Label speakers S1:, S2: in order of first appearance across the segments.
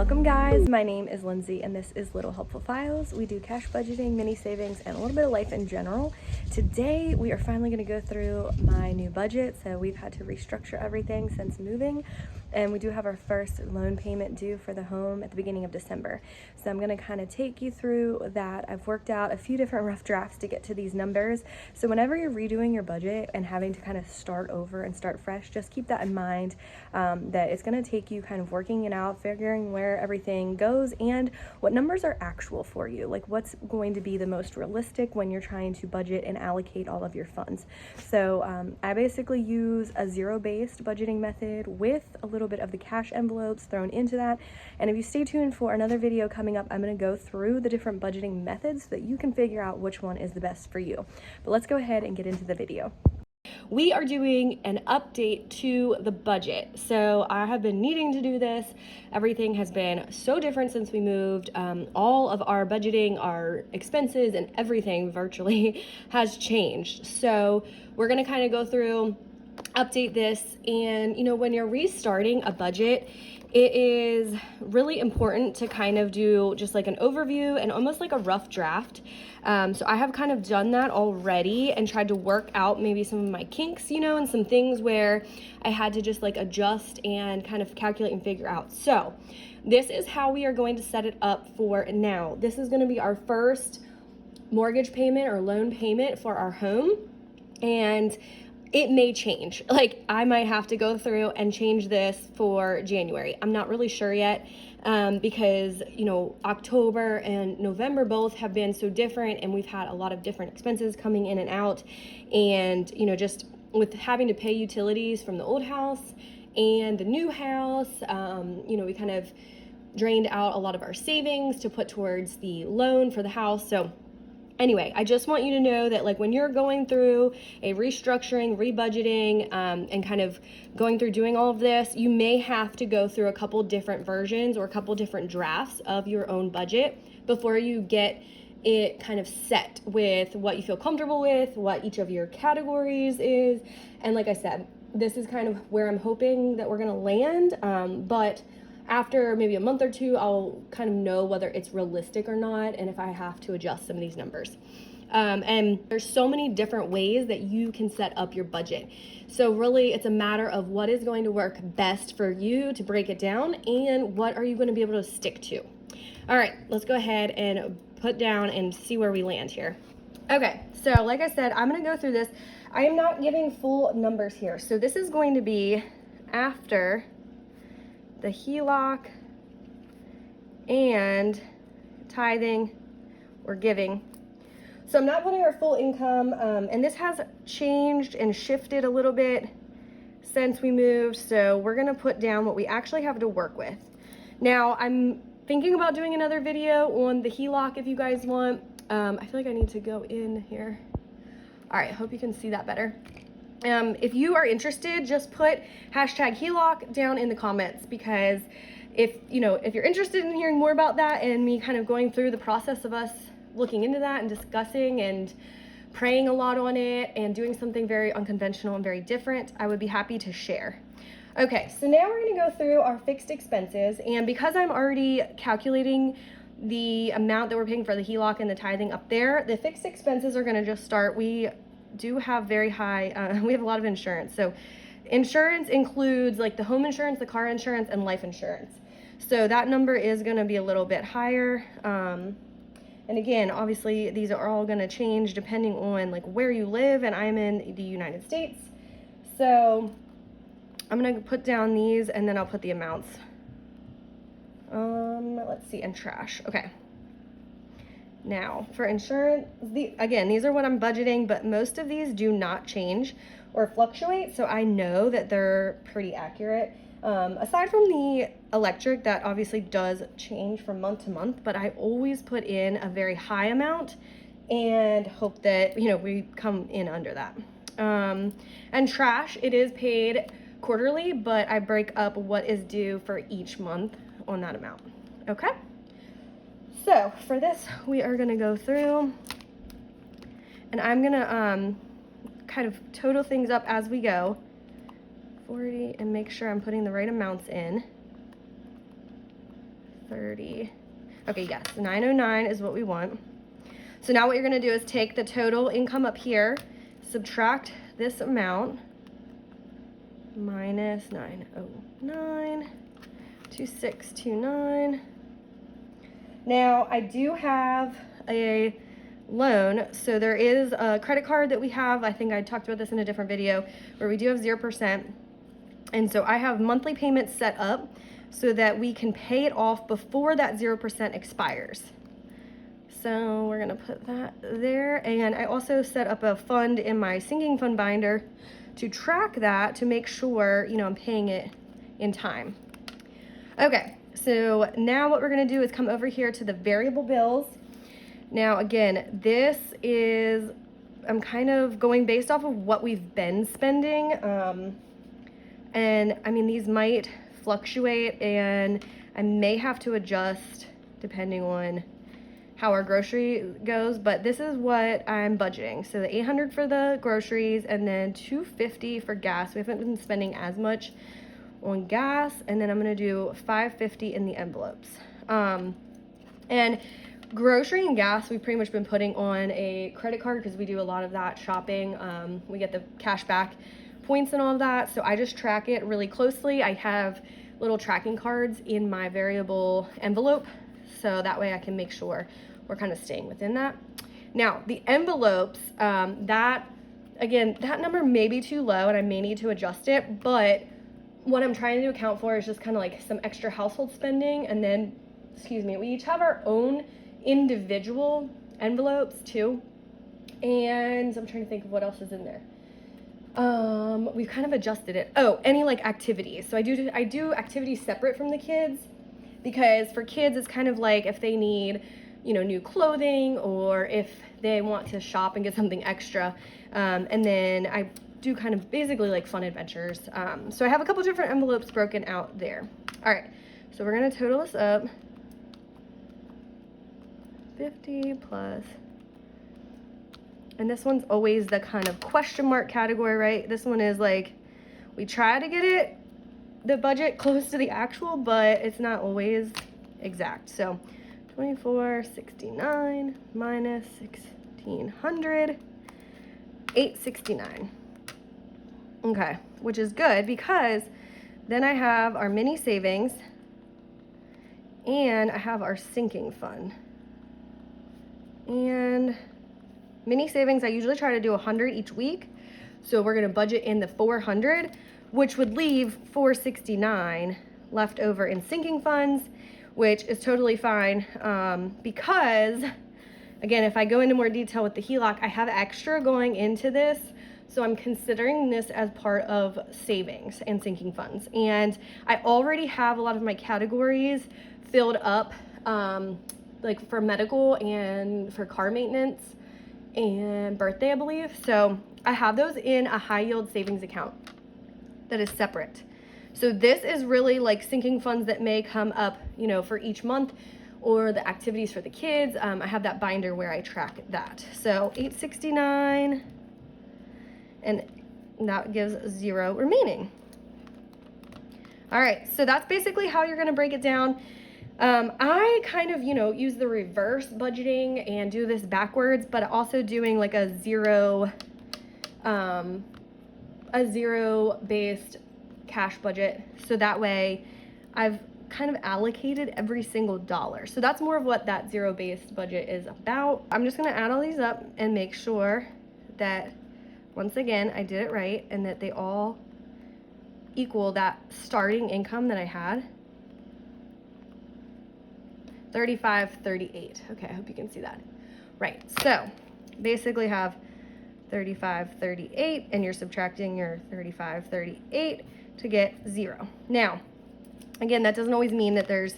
S1: Welcome guys, my name is Lindsay and this is Little Helpful Files. We do cash budgeting, mini savings, and a little bit of life in general. Today we are finally going to go through my new budget. So we've had to restructure everything since moving, and we do have our first loan payment due for the home at the beginning of December. So I'm going to kind of take you through that. I've worked out a few different rough drafts to get to these numbers. So whenever you're redoing your budget and having to kind of start over and start fresh, just keep that in mind, that it's going to take you kind of working it out, figuring where everything goes and what numbers are actual for you, like what's going to be the most realistic when you're trying to budget and allocate all of your funds. So I basically use a zero-based budgeting method with a little bit of the cash envelopes thrown into that. And if you stay tuned for another video coming up, I'm going to go through the different budgeting methods so that you can figure out which one is the best for you. But let's go ahead and get into the video. We are doing an update to the budget. So I have been needing to do this. Everything has been so different since we moved. All of our budgeting, our expenses, and everything virtually has changed. So we're gonna kind of go through, update this, and when you're restarting a budget, it is really important to kind of do just like an overview and almost like a rough draft. So I have kind of done that already and tried to work out maybe some of my kinks, and some things where I had to just like adjust and kind of calculate and figure out. So this is how we are going to set it up for now. This is going to be our first mortgage payment or loan payment for our home. And it may change. Like I might have to go through and change this for January. I'm not really sure yet, because October and November both have been so different, and we've had a lot of different expenses coming in and out, and just with having to pay utilities from the old house and the new house, we kind of drained out a lot of our savings to put towards the loan for the house. So anyway, I just want you to know that like when you're going through a restructuring, rebudgeting, and kind of going through doing all of this, you may have to go through a couple different versions or a couple different drafts of your own budget before you get it kind of set with what you feel comfortable with, what each of your categories is. And like I said, this is kind of where I'm hoping that we're gonna land, but after maybe a month or two, I'll kind of know whether it's realistic or not, and if I have to adjust some of these numbers. And there's so many different ways that you can set up your budget. So really, it's a matter of what is going to work best for you to break it down, and what are you going to be able to stick to. All right, let's go ahead and put down and see where we land here. Okay, so like I said, I'm going to go through this. I am not giving full numbers here. So this is going to be after the HELOC and tithing or giving. So I'm not putting our full income, and this has changed and shifted a little bit since we moved. So we're gonna put down what we actually have to work with. Now I'm thinking about doing another video on the HELOC if you guys want. I feel like I need to go in here. All right, hope you can see that better. If you are interested, just put #HELOC down in the comments, because if you're interested in hearing more about that and me kind of going through the process of us looking into that and discussing and praying a lot on it and doing something very unconventional and very different, I would be happy to share. Okay, so now we're gonna go through our fixed expenses, and because I'm already calculating the amount that we're paying for the HELOC and the tithing up there, the fixed expenses are gonna just start. We do have very high, we have a lot of insurance. So insurance includes like the home insurance, the car insurance, and life insurance. So that number is gonna be a little bit higher. And again, obviously these are all gonna change depending on like where you live, and I'm in the United States. So I'm gonna put down these and then I'll put the amounts. Let's see, and trash, okay. Now, for insurance, again, these are what I'm budgeting, but most of these do not change or fluctuate, so I know that they're pretty accurate. Aside from the electric, that obviously does change from month to month, but I always put in a very high amount and hope that, we come in under that. And trash, it is paid quarterly, but I break up what is due for each month on that amount, okay? So for this, we are gonna go through, and I'm gonna kind of total things up as we go. 40, and make sure I'm putting the right amounts in. 30. Okay, yes, 909 is what we want. So now what you're gonna do is take the total income up here, subtract this amount, minus 909, 2629. Now I do have a loan, so there is a credit card that we have. I think I talked about this in a different video, where we do have 0%. And so I have monthly payments set up so that we can pay it off before that 0% expires. So we're gonna put that there. And I also set up a fund in my sinking fund binder to track that, to make sure, you know, I'm paying it in time. Okay, so now what we're gonna do is come over here to the variable bills. Now again, this is, I'm kind of going based off of what we've been spending. And I mean, these might fluctuate and I may have to adjust depending on how our grocery goes, but this is what I'm budgeting. So the 800 for the groceries and then 250 for gas. We haven't been spending as much on gas, and then I'm gonna do 550 in the envelopes. And grocery and gas, we've pretty much been putting on a credit card because we do a lot of that shopping. We get the cash back points and all of that, so I just track it really closely. I have little tracking cards in my variable envelope, so that way I can make sure we're kind of staying within that. Now, the envelopes, that number may be too low and I may need to adjust it, but what I'm trying to account for is just kind of like some extra household spending. And then, we each have our own individual envelopes too. And I'm trying to think of what else is in there. We've kind of adjusted it. Oh, any like activities. So I do activities separate from the kids, because for kids it's kind of like if they need, you know, new clothing or if they want to shop and get something extra. And then I do kind of basically like fun adventures. So I have a couple different envelopes broken out there. All right, so we're gonna total this up. 50 plus, and this one's always the kind of question mark category, right? This one is like, we try to get the budget close to the actual, but it's not always exact. So 2469 minus 1600, 869. Okay, which is good because then I have our mini savings and I have our sinking fund. And mini savings, I usually try to do 100 each week. So we're gonna budget in the 400, which would leave 469 left over in sinking funds, which is totally fine, because again, if I go into more detail with the HELOC, I have extra going into this. So I'm considering this as part of savings and sinking funds. And I already have a lot of my categories filled up, like for medical and for car maintenance and birthday, I believe. So I have those in a high yield savings account that is separate. So this is really like sinking funds that may come up, you know, for each month, or the activities for the kids. I have that binder where I track that. So 869, and that gives 0 remaining. All right, so that's basically how you're gonna break it down. I kind of, you know, use the reverse budgeting and do this backwards, but also doing like a zero based cash budget. So that way I've kind of allocated every single dollar. So that's more of what that zero based budget is about. I'm just gonna add all these up and make sure that, once again, I did it right and that they all equal that starting income that I had. 3538. Okay, I hope you can see that. Right, so basically have 3538 and you're subtracting your 3538 to get 0. Now, again, that doesn't always mean that there's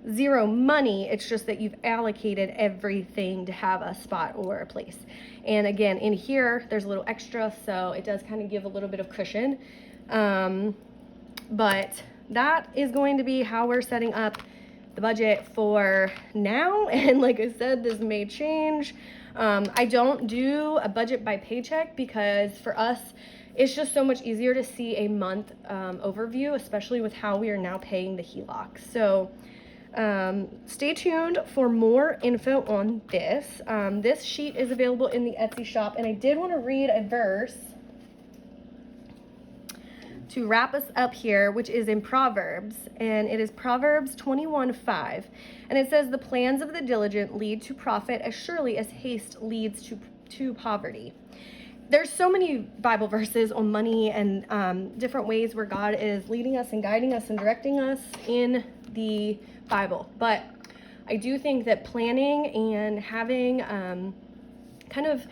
S1: 0 money. It's just that you've allocated everything to have a spot or a place. And again, in here, there's a little extra, so it does kind of give a little bit of cushion. But that is going to be how we're setting up the budget for now. And like I said, this may change. I don't do a budget by paycheck because for us, it's just so much easier to see a month overview, especially with how we are now paying the HELOC. So Stay tuned for more info on this. This sheet is available in the Etsy shop, and I did want to read a verse to wrap us up here, which is in Proverbs, and it is Proverbs 21:5, and it says, "The plans of the diligent lead to profit as surely as haste leads to poverty." There's so many Bible verses on money and different ways where God is leading us and guiding us and directing us in the Bible, but I do think that planning and having kind of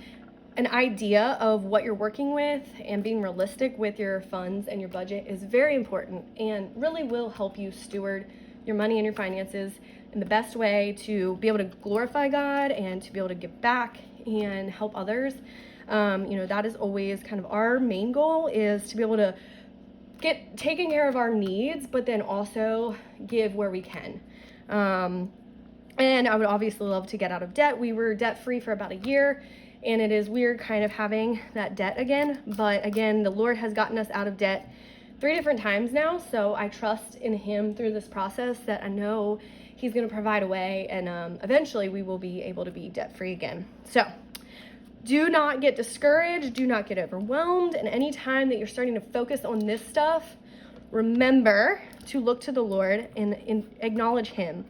S1: an idea of what you're working with and being realistic with your funds and your budget is very important and really will help you steward your money and your finances in the best way to be able to glorify God and to be able to give back and help others. That is always kind of our main goal, is to be able to get taking care of our needs, but then also give where we can. And I would obviously love to get out of debt. We were debt free for about a year, and it is weird kind of having that debt again. But again, the Lord has gotten us out of debt 3 different times now. So I trust in him through this process that I know he's going to provide a way, and eventually we will be able to be debt free again. So do not get discouraged. Do not get overwhelmed. And any time that you're starting to focus on this stuff, remember to look to the Lord and acknowledge him,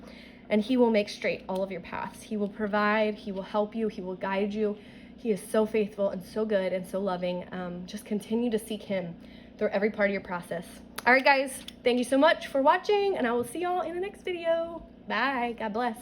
S1: and he will make straight all of your paths. He will provide. He will help you. He will guide you. He is so faithful and so good and so loving. Just continue to seek him through every part of your process. All right, guys, thank you so much for watching, and I will see y'all in the next video. Bye. God bless.